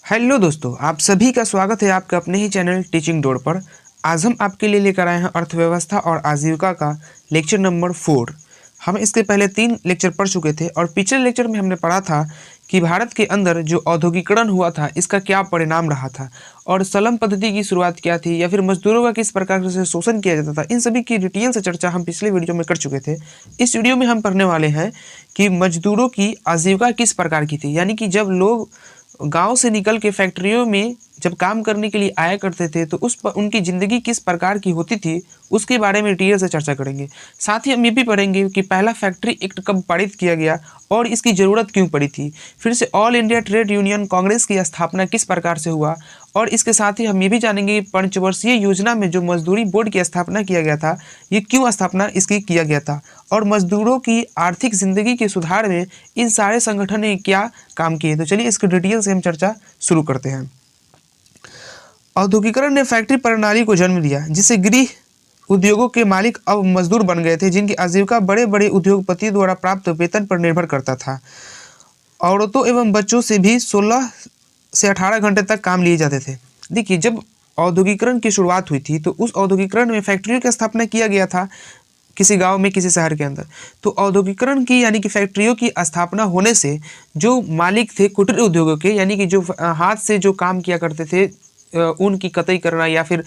Hello दोस्तों, आप सभी का स्वागत है आपके अपने ही चैनल टीचिंग डोर पर। आज हम आपके लिए लेकर आए हैं अर्थव्यवस्था और आजीविका का लेक्चर नंबर 4। हम इसके पहले 3 लेक्चर पढ़ चुके थे और पिछले लेक्चर में हमने पढ़ा था कि भारत के अंदर जो औद्योगिकरण हुआ था इसका क्या परिणाम रहा था और सलम पद्धति की शुरुआत क्या थी या फिर मजदूरों का किस प्रकार से शोषण किया जाता था। इन सभी की डिटेल से चर्चा हम पिछले वीडियो में कर चुके थे। इस वीडियो में हम पढ़ने वाले हैं कि मजदूरों की आजीविका किस प्रकार की थी, यानी कि जब लोग गांव से निकल के फैक्ट्रियों में जब काम करने के लिए आया करते थे तो उनकी ज़िंदगी किस प्रकार की होती थी उसके बारे में डिटेल से चर्चा करेंगे। साथ ही हम ये भी पढ़ेंगे कि पहला फैक्ट्री एक्ट कब पारित किया गया और इसकी ज़रूरत क्यों पड़ी थी। फिर से all India trade union Congress की स्थापना किस प्रकार से हुआ और इसके साथ ही हम ये भी जानेंगे कि पंचवर्षीय योजना में जो मजदूरी बोर्ड की स्थापना किया गया था ये क्यों स्थापना इसकी किया गया था और मजदूरों की आर्थिक ज़िंदगी के सुधार में इन सारे संगठन ने क्या काम किए। तो चलिए इसकी डिटेल से हम चर्चा शुरू करते हैं। औद्योगिकरण ने फैक्ट्री प्रणाली को जन्म दिया जिससे गृह उद्योगों के मालिक अब मजदूर बन गए थे, जिनकी आजीविका बड़े बड़े उद्योगपतियों द्वारा प्राप्त वेतन पर निर्भर करता था। औरतों एवं बच्चों से भी 16 से 18 घंटे तक काम लिए जाते थे। देखिए, जब औद्योगिकरण की शुरुआत हुई थी तो उस औद्योगिकरण में फैक्ट्रियों की स्थापना किया गया था किसी गांव में, किसी शहर के अंदर। तो औद्योगिकरण की यानी कि फैक्ट्रियों की स्थापना होने से जो मालिक थे कुटीर उद्योगों के, यानी कि जो हाथ से जो काम किया करते थे, ऊन की कताई करना या फिर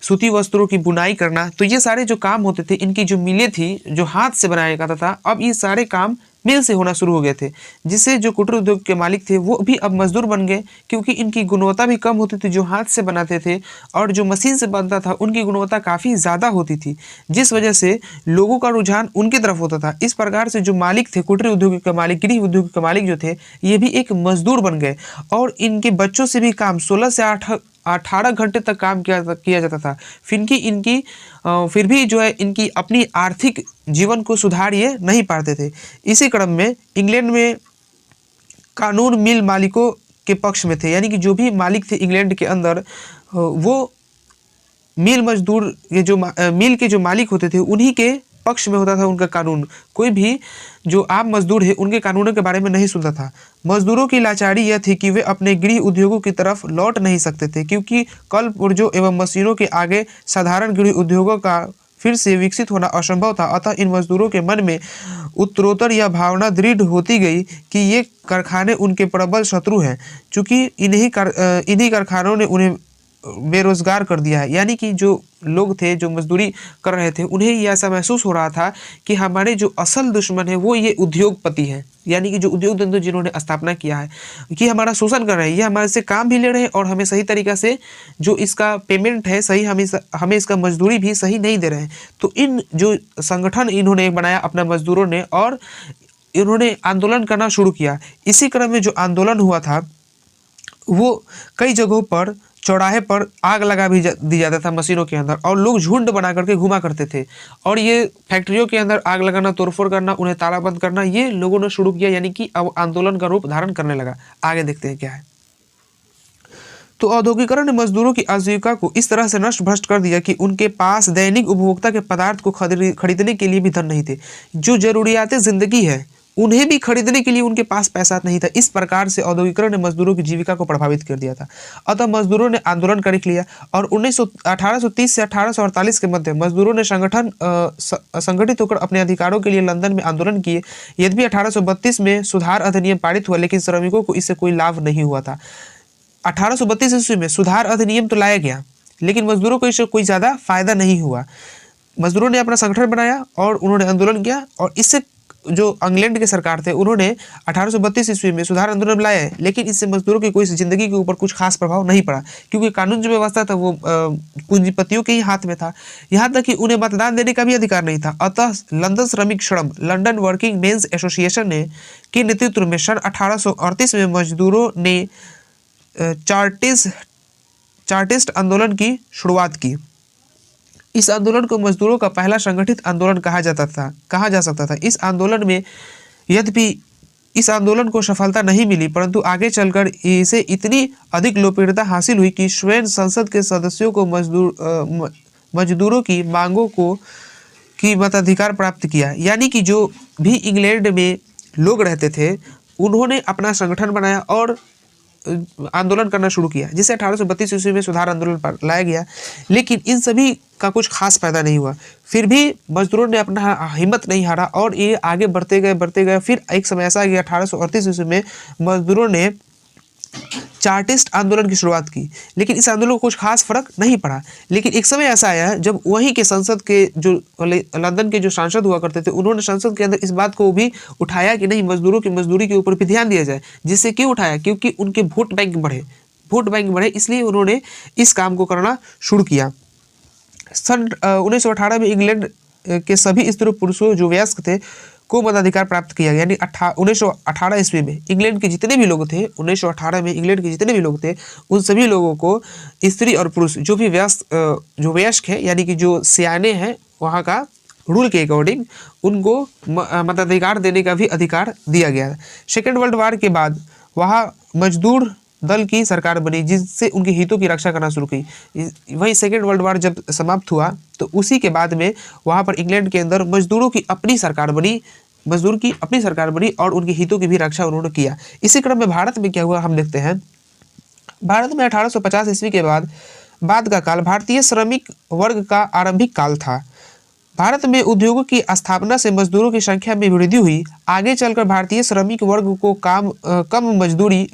सूती वस्त्रों की बुनाई करना, तो ये सारे जो काम होते थे, इनकी जो मिलें थी जो हाथ से बनाया जाता था, अब ये सारे काम मिल से होना शुरू हो गए थे, जिससे जो कुटीर उद्योग के मालिक थे वो भी अब मजदूर बन गए, क्योंकि इनकी गुणवत्ता भी कम होती थी जो हाथ से बनाते थे, और जो मशीन से बनता था उनकी गुणवत्ता काफ़ी ज़्यादा होती थी, जिस वजह से लोगों का रुझान उनकी तरफ होता था। इस प्रकार से जो मालिक थे कुटीर उद्योग के मालिक, गृह उद्योग के मालिक जो थे, ये भी एक मजदूर बन गए और इनके बच्चों से भी काम 16 से 18 घंटे तक काम किया जाता था। फिर भी जो है इनकी अपनी आर्थिक जीवन को सुधार ये नहीं पाते थे। इसी क्रम में इंग्लैंड में कानून मिल मालिकों के पक्ष में थे, यानी कि जो भी मालिक थे इंग्लैंड के अंदर, वो मिल मजदूर ये जो मिल के जो मालिक होते थे उन्हीं के पक्ष में होता था उनका कानून। कोई भी जो आम मजदूर है उनके कानूनों के बारे में नहीं सुनता था। मजदूरों की लाचारी यह थी कि वे अपने गृह उद्योगों की तरफ लौट नहीं सकते थे, क्योंकि कल पुर्जों एवं मशीनों के आगे साधारण गृह उद्योगों का फिर से विकसित होना असंभव था। अतः इन मजदूरों के मन में उत्तरोत्तर यह भावना दृढ़ होती गई कि ये कारखाने उनके प्रबल शत्रु हैं, चूँकि इन्हीं कारखानों ने उन्हें बेरोजगार कर दिया है। यानी कि जो लोग थे जो मजदूरी कर रहे थे उन्हें यह ऐसा महसूस हो रहा था कि हमारे जो असल दुश्मन है वो ये उद्योगपति हैं, यानी कि जो उद्योग धंधे जिन्होंने स्थापना किया है, कि हमारा शोषण कर रहे हैं, ये हमारे से काम भी ले रहे हैं और हमें सही तरीका से जो इसका पेमेंट है सही हमें इसका मजदूरी भी सही नहीं दे रहे हैं। तो इन जो संगठन इन्होंने बनाया अपना मजदूरों ने, और इन्होंने आंदोलन करना शुरू किया। इसी क्रम में जो आंदोलन हुआ था वो कई जगहों पर चौराहे पर आग लगा भी दिया जाता था मशीनों के अंदर, और लोग झुंड बना करके घुमा करते थे और ये फैक्ट्रियों के अंदर आग लगाना, तोड़फोड़ करना, उन्हें तालाबंद करना, ये लोगों ने शुरू किया, यानी कि अब आंदोलन का रूप धारण करने लगा। आगे देखते हैं क्या है। तो औद्योगिकरण ने मजदूरों की आजीविका को इस तरह से नष्ट भ्रष्ट कर दिया कि उनके पास दैनिक उपभोक्ता के पदार्थ को खरीदने के लिए भी धन नहीं थे। जो जरूरियातें जिंदगी है उन्हें भी खरीदने के लिए उनके पास पैसा नहीं था। इस प्रकार से औद्योगिकरण ने मजदूरों की जीविका को प्रभावित कर दिया था। अतः मजदूरों ने आंदोलन कर लिया और 1830 से 1848 के मध्य मजदूरों ने संगठित होकर अपने अधिकारों के लिए लंदन में आंदोलन किए। यद्यपि 1832 में सुधार अधिनियम पारित हुआ, लेकिन श्रमिकों को इससे कोई लाभ नहीं हुआ था। 1832 ईस्वी में सुधार अधिनियम तो लाया गया, लेकिन मजदूरों को इससे कोई ज़्यादा फायदा नहीं हुआ। मजदूरों ने अपना संगठन बनाया और उन्होंने आंदोलन किया, और इससे जो इंग्लैंड के सरकार थे उन्होंने 1832 ईस्वी में सुधार आंदोलन लाया है, लेकिन इससे मजदूरों की कोई जिंदगी के ऊपर कुछ खास प्रभाव नहीं पड़ा, क्योंकि कानून जो व्यवस्था था वो पूंजीपतियों के ही हाथ में था। यहाँ तक कि उन्हें मतदान देने का भी अधिकार नहीं था। अतः लंदन श्रमिक श्रम लंदन वर्किंग मेंस एसोसिएशन ने के नेतृत्व में सन 1838 में मजदूरों ने चार्टिस्ट आंदोलन की शुरुआत की। इस आंदोलन को मजदूरों का पहला संगठित आंदोलन कहा जा सकता था। इस आंदोलन में यद्यपि इस आंदोलन को सफलता नहीं मिली, परंतु आगे चलकर इसे इतनी अधिक लोकप्रियता हासिल हुई कि स्वयं संसद के सदस्यों को मजदूरों की मांगों की मताधिकार प्राप्त किया। यानी कि जो भी इंग्लैंड में लोग रहते थे उन्होंने अपना संगठन बनाया और आंदोलन करना शुरू किया, जिसे 1832 ईस्वी में सुधार आंदोलन पर लाया गया। लेकिन इन सभी का कुछ खास फायदा नहीं हुआ। फिर भी मजदूरों ने अपना हिम्मत नहीं हारा और ये आगे बढ़ते गए। फिर एक समय ऐसा आ गया 1838 ईस्वी में मजदूरों ने चार्टिस्ट आंदोलन की शुरुआत की, लेकिन इस आंदोलन को कुछ खास फर्क नहीं पड़ा। लेकिन एक समय ऐसा आया जब वहीं के संसद के जो लंदन के जो सांसद हुआ करते थे, उन्होंने संसद के अंदर इस बात को भी उठाया कि नहीं, मजदूरों की मजदूरी के ऊपर भी ध्यान दिया जाए। जिससे क्यों उठाया? क्योंकि उनके वोट बैंक बढ़े, इसलिए उन्होंने इस काम को करना शुरू किया। सन 1918 में इंग्लैंड के सभी स्त्री पुरुषों जो वयस्क थे को मताधिकार प्राप्त किया गया। यानी 1918 ईस्वी में इंग्लैंड के जितने भी लोग थे, 1918 में इंग्लैंड के जितने भी लोग थे, उन सभी लोगों को, स्त्री और पुरुष जो भी वयस्क है, यानी कि जो सियाने हैं, वहाँ का रूल के अकॉर्डिंग उनको मताधिकार देने का भी अधिकार दिया गया। सेकेंड वर्ल्ड वार के बाद वहाँ मजदूर दल की सरकार बनी, जिससे उनके हितों की रक्षा करना शुरू की। वही सेकेंड वर्ल्ड वार जब समाप्त हुआ तो उसी के बाद में वहाँ पर इंग्लैंड के अंदर मजदूर की अपनी सरकार बनी और उनके हितों की भी रक्षा उन्होंने किया। इसी क्रम में भारत में क्या हुआ हम देखते हैं। भारत में 1850 ईस्वी के बाद का काल भारतीय श्रमिक वर्ग का आरंभिक काल था। भारत में उद्योगों की स्थापना से मजदूरों की संख्या में वृद्धि हुई। आगे चलकर भारतीय श्रमिक वर्ग को कम मजदूरी,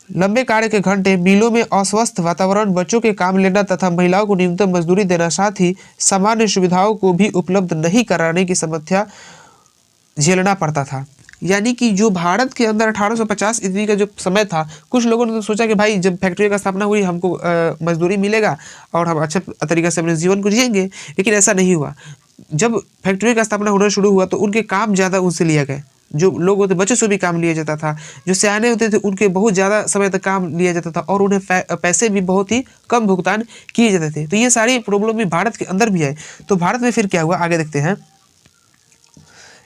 लंबे कार्य के घंटे, मिलों में अस्वस्थ वातावरण, बच्चों के काम लेना तथा महिलाओं को न्यूनतम मजदूरी देना, साथ ही सामान्य सुविधाओं को भी उपलब्ध नहीं कराने की समस्या झेलना पड़ता था। यानी कि जो भारत के अंदर 1850 ईस्वी का जो समय था, कुछ लोगों ने तो सोचा कि भाई जब फैक्ट्री का स्थापना हुई हमको मजदूरी मिलेगा और हम अच्छे तरीके से अपने जीवन को जिएंगे। लेकिन ऐसा नहीं हुआ। जब फैक्ट्री का स्थापना होना शुरू हुआ तो उनके काम ज़्यादा उनसे लिया गया। जो लोग होते, बच्चों से भी काम लिया जाता था। जो सियाने होते थे उनके बहुत ज़्यादा समय तक काम लिया जाता था और उन्हें पैसे भी बहुत ही कम भुगतान किए जाते थे। तो ये सारी प्रॉब्लम भी भारत के अंदर भी है। तो भारत में फिर क्या हुआ आगे देखते हैं।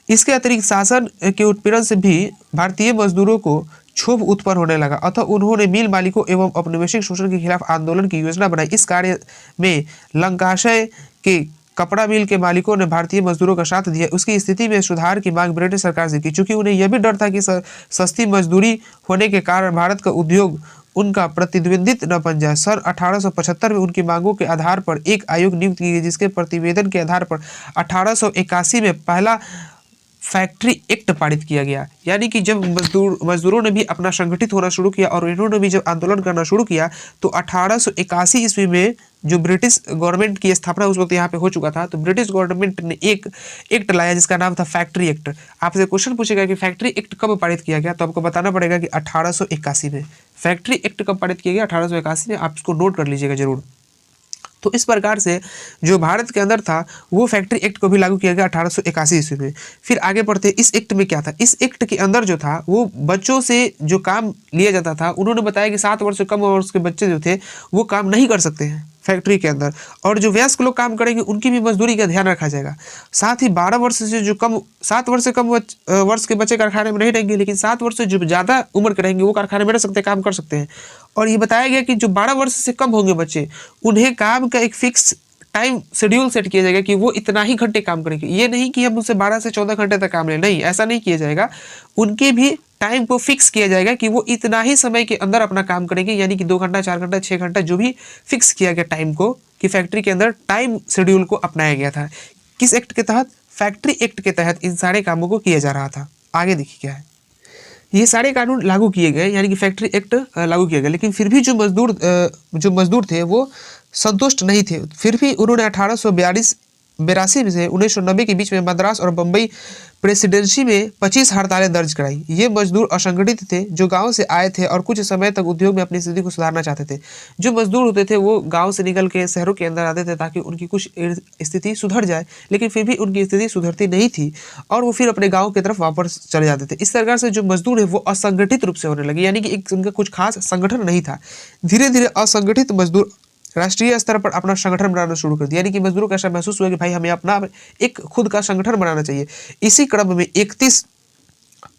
इसके अतिरिक्त शासन के उत्पीड़न से भी भारतीय मजदूरों को क्षोभ उत्पन्न होने लगा, अतः उन्होंने मिल मालिकों एवं औपनिवेशिक शोषण के खिलाफ आंदोलन की योजना बनाई। इस कार्य में लंकाशय के कपड़ा मिल के मालिकों ने भारतीय मजदूरों का साथ दिया। उसकी स्थिति में सुधार की मांग ब्रिटिश सरकार से की, चूंकि उन्हें यह भी डर था कि सस्ती मजदूरी होने के कारण भारत का उद्योग उनका प्रतिद्वंदित न बन जाए। सन 1875 में उनकी मांगों के आधार पर एक आयोग नियुक्त की गई, जिसके प्रतिवेदन के आधार पर 1881 में पहला फैक्ट्री एक्ट पारित किया गया। यानी कि जब मजदूरों ने भी अपना संगठित होना शुरू किया और इन्होंने भी जब आंदोलन करना शुरू किया तो 1881 ईस्वी में जो ब्रिटिश गवर्नमेंट की स्थापना उस वक्त यहाँ पे हो चुका था, तो ब्रिटिश गवर्नमेंट ने एक एक्ट लाया जिसका नाम था फैक्ट्री एक्ट। आपसे क्वेश्चन पूछेगा कि फैक्ट्री एक्ट कब पारित किया गया, तो आपको बताना पड़ेगा कि 1881 में। फैक्ट्री एक्ट कब पारित किया गया? 1881 में। आप इसको नोट कर लीजिएगा जरूर। तो इस प्रकार से जो भारत के अंदर था वो फैक्ट्री एक्ट को भी लागू किया गया 1881 ईस्वी में। फिर आगे बढ़ते, इस एक्ट में क्या था? इस एक्ट के अंदर जो था वो बच्चों से जो काम लिया जाता था, उन्होंने बताया कि 7 वर्ष से कम वर्ष के बच्चे जो थे वो काम नहीं कर सकते हैं फैक्ट्री के अंदर, और जो वयस्क लोग काम करेंगे उनकी भी मजदूरी का ध्यान रखा जाएगा। साथ ही 12 वर्ष से जो 7 वर्ष से कम वर्ष के बच्चे कारखाने में नहीं रहेंगे, लेकिन 7 वर्ष से जो ज़्यादा उम्र के रहेंगे वो कारखाने में रह सकते हैं, काम कर सकते हैं। और ये बताया गया कि जो 12 वर्ष से कम होंगे बच्चे, उन्हें काम का एक फिक्स टाइम शेड्यूल सेट किया जाएगा कि वो इतना ही घंटे काम करेंगे। ये नहीं कि हम उनसे 12 से 14 घंटे तक काम लें, नहीं, ऐसा नहीं किया जाएगा। उनके भी टाइम को फिक्स किया जाएगा कि वो इतना ही समय के अंदर अपना काम करेंगे, यानी कि 2 घंटा, 4 घंटा, 6 घंटा, जो भी फिक्स किया गया टाइम को, कि फैक्ट्री के अंदर टाइम शेड्यूल को अपनाया गया था। किस एक्ट के तहत? फैक्ट्री एक्ट के तहत इन सारे कामों को किया जा रहा था। आगे देखिए क्या है। ये सारे कानून लागू किए गए, यानी कि फैक्ट्री एक्ट लागू किया गया, लेकिन फिर भी जो मजदूर थे वो संतुष्ट नहीं थे। फिर भी उन्होंने 1882 से 1990 के बीच में मद्रास और बम्बई प्रेसिडेंसी में 25 हड़तालें दर्ज कराई। ये मजदूर असंगठित थे जो गांव से आए थे और कुछ समय तक उद्योग में अपनी स्थिति को सुधारना चाहते थे। जो मजदूर होते थे वो गांव से निकल के शहरों के अंदर आते थे ताकि उनकी कुछ स्थिति सुधर जाए, लेकिन फिर भी उनकी स्थिति सुधरती नहीं थी और वो फिर अपने गाँव की तरफ वापस चले जाते थे। इस प्रकार से जो मजदूर है वो असंगठित रूप से होने लगे, यानी कि एक उनका कुछ खास संगठन नहीं था। धीरे धीरे असंगठित मजदूर राष्ट्रीय स्तर पर अपना संगठन बनाना शुरू कर दिया, यानी कि मजदूरों को ऐसा महसूस हुआ कि भाई हमें अपना एक खुद का संगठन बनाना चाहिए। इसी क्रम में 31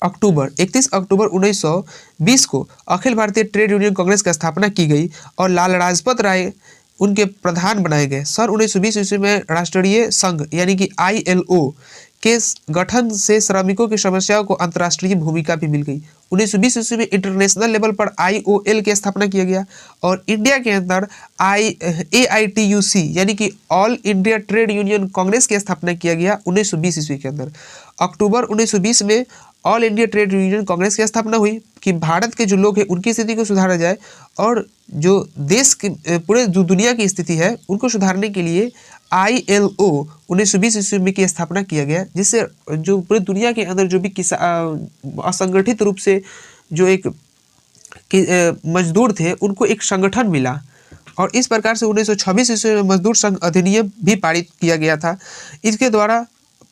अक्टूबर 1920 को अखिल भारतीय ट्रेड यूनियन कांग्रेस की स्थापना की गई और लाला लाजपत राय उनके प्रधान बनाए गए। सन 1920 ईस्वी में राष्ट्रीय संघ यानी कि ILO के गठन से श्रमिकों की समस्याओं को अंतर्राष्ट्रीय भूमिका भी मिल गई। 1920 ईस्वी में इंटरनेशनल लेवल पर आईओएल की स्थापना किया गया और इंडिया के अंदर AITUC यानी कि all India trade union Congress की स्थापना किया गया 1920 ईस्वी के अंदर। अक्टूबर 1920 में all India trade union Congress की स्थापना हुई कि भारत के जो लोग हैं उनकी स्थिति को सुधारा जाए और जो देश की पूरे जो दुनिया की स्थिति है उनको सुधारने के लिए ILO 1920 ईस्वी में की स्थापना किया गया, जिससे जो पूरी दुनिया के अंदर जो भी असंगठित रूप से जो एक मजदूर थे उनको एक संगठन मिला और इस प्रकार से 1926 ईस्वी में मजदूर संघ अधिनियम भी पारित किया गया था। इसके द्वारा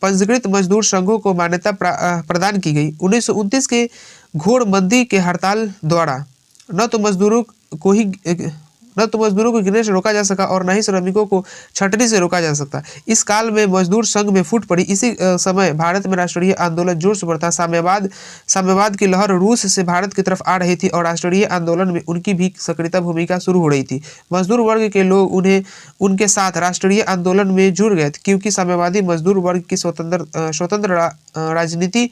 पंजीकृत मजदूर संघों को मान्यता प्रदान की गई। 1929 के घोर मंदी के हड़ताल द्वारा न तो मजदूरों को गिरने से रोका जा सका और न ही श्रमिकों को छंटनी से रोका जा सकता। इस काल में मजदूर संघ में फूट पड़ी। इसी समय भारत में राष्ट्रीय आंदोलन जोर से बढ़ा। साम्यवाद की लहर रूस से भारत की तरफ आ रही थी और राष्ट्रीय आंदोलन में उनकी भी सक्रिय भूमिका शुरू हो रही थी। मजदूर वर्ग के लोग उनके साथ राष्ट्रीय आंदोलन में जुड़ गए क्योंकि साम्यवादी मजदूर वर्ग की स्वतंत्र राजनीति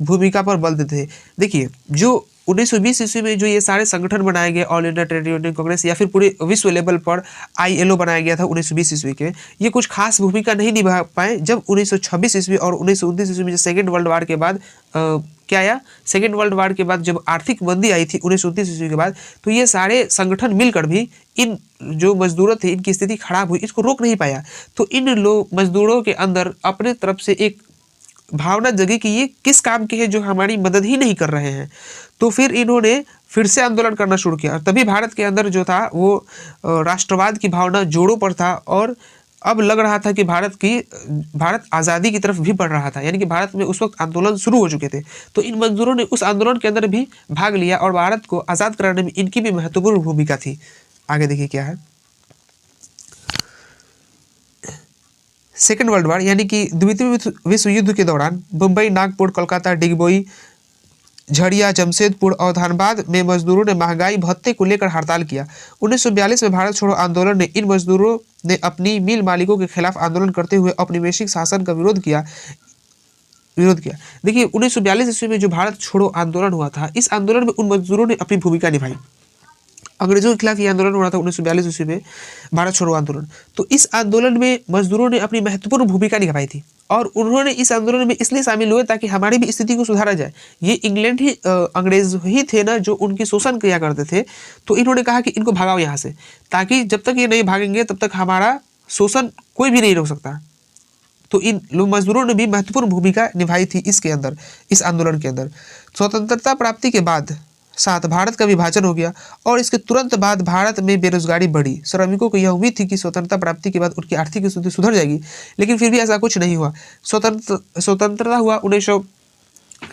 भूमिका पर बल देते थे। देखिए, जो 1920 ईस्वी में जो ये सारे संगठन बनाए गए, all India trade union Congress या फिर पूरे विश्व लेवल पर ILO बनाया गया था 1920 ईस्वी के, ये कुछ खास भूमिका नहीं निभा पाए। जब 1926 ईस्वी और 1929 ईस्वी में सेकेंड वर्ल्ड वार के बाद क्या आया, सेकेंड वर्ल्ड वार के बाद जब आर्थिक मंदी आई थी 1929 ईस्वी के बाद, तो ये सारे संगठन मिलकर भी इन जो मजदूरों थे इनकी स्थिति खराब हुई, इसको रोक नहीं पाया। तो इन मजदूरों के अंदर अपने तरफ से एक भावना जगी कि ये किस काम के हैं जो हमारी मदद ही नहीं कर रहे हैं। तो फिर इन्होंने फिर से आंदोलन करना शुरू किया। तभी भारत के अंदर जो था वो राष्ट्रवाद की भावना जोरों पर था और अब लग रहा था कि भारत आज़ादी की तरफ भी बढ़ रहा था, यानी कि भारत में उस वक्त आंदोलन शुरू हो चुके थे। तो इन मजदूरों ने उस आंदोलन के अंदर भी भाग लिया और भारत को आज़ाद कराने में इनकी भी महत्वपूर्ण भूमिका थी। आगे देखिए क्या है। सेकेंड वर्ल्ड वार यानी कि द्वितीय विश्व युद्ध के दौरान मुंबई, नागपुर, कोलकाता, डिगबोई, झड़िया, जमशेदपुर और धनबाद में मजदूरों ने महंगाई भत्ते को लेकर हड़ताल किया। 1942 में भारत छोड़ो आंदोलन ने इन मजदूरों ने अपनी मिल मालिकों के खिलाफ आंदोलन करते हुए औपनिवेशिक शासन का विरोध किया। देखिए, 1942 ईस्वी में जो भारत छोड़ो आंदोलन हुआ था, इस आंदोलन में उन मजदूरों ने अपनी भूमिका निभाई। अंग्रेजों के खिलाफ ये आंदोलन हो रहा था 1942 ईस्वी में, भारत छोड़ो आंदोलन। तो इस आंदोलन में मजदूरों ने अपनी महत्वपूर्ण भूमिका निभाई थी और उन्होंने इस आंदोलन में इसलिए शामिल हुए ताकि हमारी भी स्थिति को सुधारा जाए। ये इंग्लैंड ही अंग्रेज ही थे ना जो उनकी शोषण किया करते थे, तो इन्होंने कहा कि इनको भगाओ यहाँ से, ताकि जब तक ये नहीं भागेंगे तब तक हमारा शोषण कोई भी नहीं रोक सकता। तो इन मजदूरों ने भी महत्वपूर्ण भूमिका निभाई थी इसके अंदर, इस आंदोलन के अंदर। स्वतंत्रता प्राप्ति के बाद साथ भारत का विभाजन हो गया और इसके तुरंत बाद भारत में बेरोजगारी बढ़ी। श्रमिकों को यह उम्मीद थी कि स्वतंत्रता प्राप्ति के बाद उनकी आर्थिक स्थिति सुधर जाएगी, लेकिन फिर भी ऐसा कुछ नहीं हुआ। स्वतंत्रता हुआ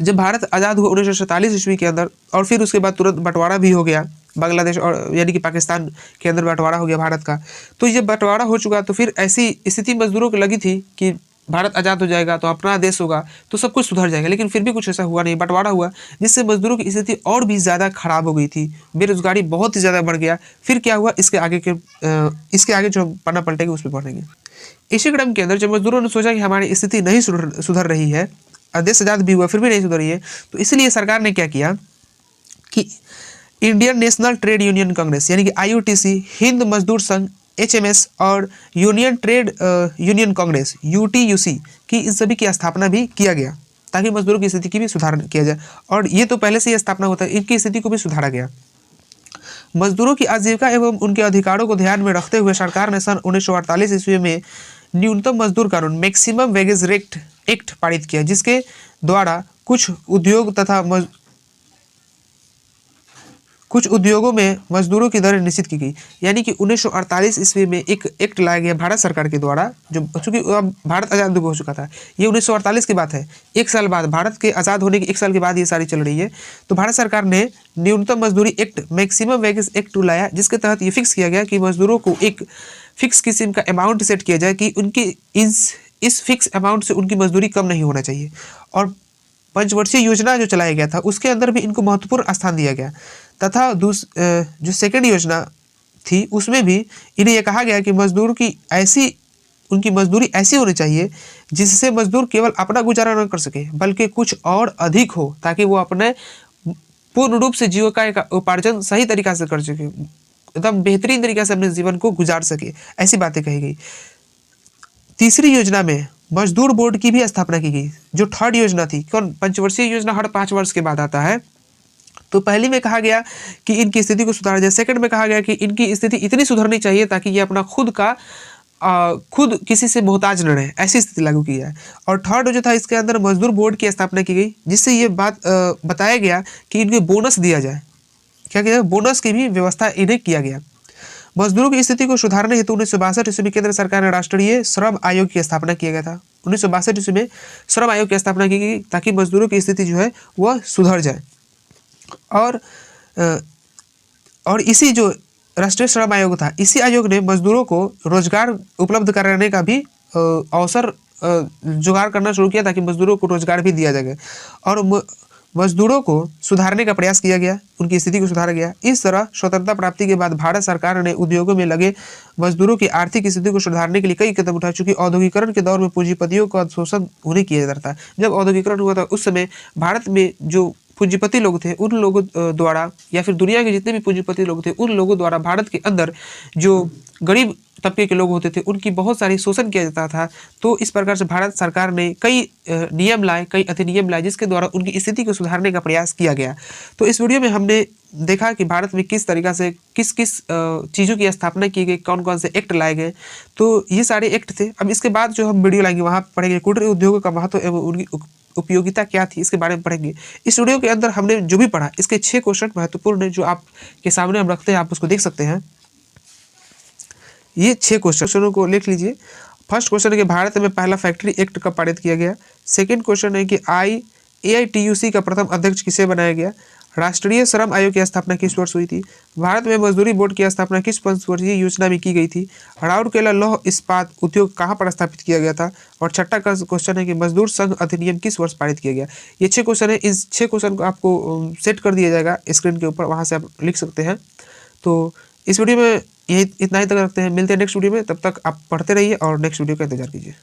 जब भारत आज़ाद हुआ 1947 ईस्वी के अंदर और फिर उसके बाद तुरंत बंटवारा भी हो गया बांग्लादेश और यानी कि पाकिस्तान के अंदर बंटवारा हो गया भारत का। तो जब बंटवारा हो चुका तो फिर ऐसी स्थिति मजदूरों को लगी थी कि भारत आज़ाद हो जाएगा तो अपना देश होगा तो सब कुछ सुधर जाएगा, लेकिन फिर भी कुछ ऐसा हुआ नहीं। बंटवारा हुआ जिससे मजदूरों की स्थिति और भी ज़्यादा खराब हो गई थी, बेरोजगारी बहुत ही ज़्यादा बढ़ गया। फिर क्या हुआ, इसके आगे जो पन्ना पलटेगी उस पर पढ़ेंगे। इसी क्रम के अंदर जब मजदूरों ने सोचा कि हमारी स्थिति नहीं सुधर रही है, देश आज़ाद भी हुआ फिर भी नहीं सुधर रही है, तो इसलिए सरकार ने क्या किया कि Indian national trade union Congress यानी कि IUTC, हिंद मजदूर संघ HMS और union trade union Congress UTUC की इन सभी की स्थापना भी किया गया ताकि मजदूरों की स्थिति की भी सुधार किया जाए। और ये तो पहले से ही स्थापना होता है, इनकी स्थिति को भी सुधारा गया। मजदूरों की आजीविका एवं उनके अधिकारों को ध्यान में रखते हुए सरकार ने सन 1948 ईस्वी में न्यूनतम मजदूर कानून मैक्सिमम वेजेस एक्ट पारित किया, जिसके द्वारा कुछ उद्योगों में मजदूरों की दरें निश्चित की गई। यानी कि 1948 ईस्वी में एक एक्ट लाया गया भारत सरकार के द्वारा, जो चूंकि अब भारत आज़ाद हो चुका था, ये 1948 की बात है। एक साल बाद, भारत के आज़ाद होने के एक साल के बाद ये सारी चल रही है। तो भारत सरकार ने न्यूनतम मजदूरी एक्ट मैक्सिमम वेजेस एक्ट लाया, जिसके तहत ये फिक्स किया गया कि मजदूरों को एक फिक्स किस्म का अमाउंट सेट किया जाए कि उनकी इस फिक्स अमाउंट से उनकी मजदूरी कम नहीं होना चाहिए। और पंचवर्षीय योजना जो चलाया गया था उसके अंदर भी इनको महत्वपूर्ण स्थान दिया गया तथा जो सेकेंड योजना थी उसमें भी इन्हें यह कहा गया कि मजदूर की ऐसी उनकी मजदूरी ऐसी होनी चाहिए जिससे मजदूर केवल अपना गुजारा न कर सके बल्कि कुछ और अधिक हो, ताकि वो अपने पूर्ण रूप से जीविका का उपार्जन सही तरीका से कर सके, एकदम बेहतरीन तरीके से अपने जीवन को गुजार सके। ऐसी बातें कही गई। तीसरी योजना में मजदूर बोर्ड की भी स्थापना की गई। जो थर्ड योजना थी, कौन, पंचवर्षीय योजना हर 5 वर्ष के बाद आता है। तो पहली में कहा गया कि इनकी स्थिति को सुधारा जाए। सेकंड में कहा गया कि इनकी स्थिति इतनी सुधरनी चाहिए ताकि ये अपना खुद किसी से मोहताज न रहे, ऐसी स्थिति लागू की जाए। और थर्ड जो था, इसके अंदर मजदूर बोर्ड की स्थापना की गई, जिससे ये बात बताया गया कि इनको बोनस दिया जाए। क्या किया, बोनस की भी व्यवस्था इन्हें किया गया। मजदूरों की स्थिति को सुधारने हेतु 1962 ईस्वी में केंद्र सरकार ने राष्ट्रीय श्रम आयोग की स्थापना किया गया था। 1962 ईस्वी में श्रम आयोग की स्थापना की गई ताकि मजदूरों की स्थिति जो है वह सुधर जाए। और इसी जो राष्ट्रीय श्रम आयोग था, इसी आयोग ने मजदूरों को रोजगार उपलब्ध कराने का भी अवसर जुगाड़ करना शुरू किया ताकि मजदूरों को रोजगार भी दिया जाए और मजदूरों को सुधारने का प्रयास किया गया, उनकी स्थिति को सुधारा गया। इस तरह स्वतंत्रता प्राप्ति के बाद भारत सरकार ने उद्योगों में लगे मजदूरों की आर्थिक स्थिति को सुधारने के लिए कई कदम उठाए। चूंकि औद्योगिकरण के दौर में पूंजीपतियों का शोषण उन्हें किया जाता था। जब औद्योगिकरण हुआ था उस समय भारत में जो पूंजीपति लोग थे उन लोगों द्वारा, या फिर दुनिया के जितने भी पूंजीपति लोग थे उन लोगों द्वारा भारत के अंदर जो गरीब तबके के लोग होते थे उनकी बहुत सारी शोषण किया जाता था। तो इस प्रकार से भारत सरकार ने कई नियम लाए, कई अधिनियम लाए, जिसके द्वारा उनकी स्थिति को सुधारने का प्रयास किया गया। तो इस वीडियो में हमने देखा कि भारत में किस तरीका से किस किस चीज़ों की स्थापना की गई, कौन कौन से एक्ट लाए गए। तो ये सारे एक्ट थे। अब इसके बाद जो हम वीडियो लाएंगे वहाँ पढ़ेंगे कुटीर उद्योगों का महत्व एवं उनकी उपयोगिता क्या थी, इसके बारे में पढ़ेंगे। इस वीडियो के अंदर हमने जो भी पढ़ा, इसके 6 क्वेश्चन महत्वपूर्ण है जो आपके सामने हम रखते हैं, आप उसको देख सकते हैं। ये 6 क्वेश्चनों को लिख लीजिए। फर्स्ट क्वेश्चन है कि भारत में पहला फैक्ट्री एक्ट कब पारित किया गया। सेकंड क्वेश्चन है कि AITUC का प्रथम अध्यक्ष किसे बनाया गया। राष्ट्रीय श्रम आयोग की स्थापना किस वर्ष हुई थी। भारत में मजदूरी बोर्ड की स्थापना किस पंचवर्षीय योजना में की गई थी। राउरकेला लौह इस्पात उद्योग कहाँ पर स्थापित किया गया था। और छठा क्वेश्चन है कि मजदूर संघ अधिनियम किस वर्ष पारित किया गया। ये 6 क्वेश्चन है। इस 6 क्वेश्चन को आपको सेट कर दिया जाएगा स्क्रीन के ऊपर, वहाँ से आप लिख सकते हैं। तो इस वीडियो में यही इतना ही तक रखते हैं। मिलते हैं नेक्स्ट वीडियो में, तब तक आप पढ़ते रहिए और नेक्स्ट वीडियो का इंतजार कीजिए।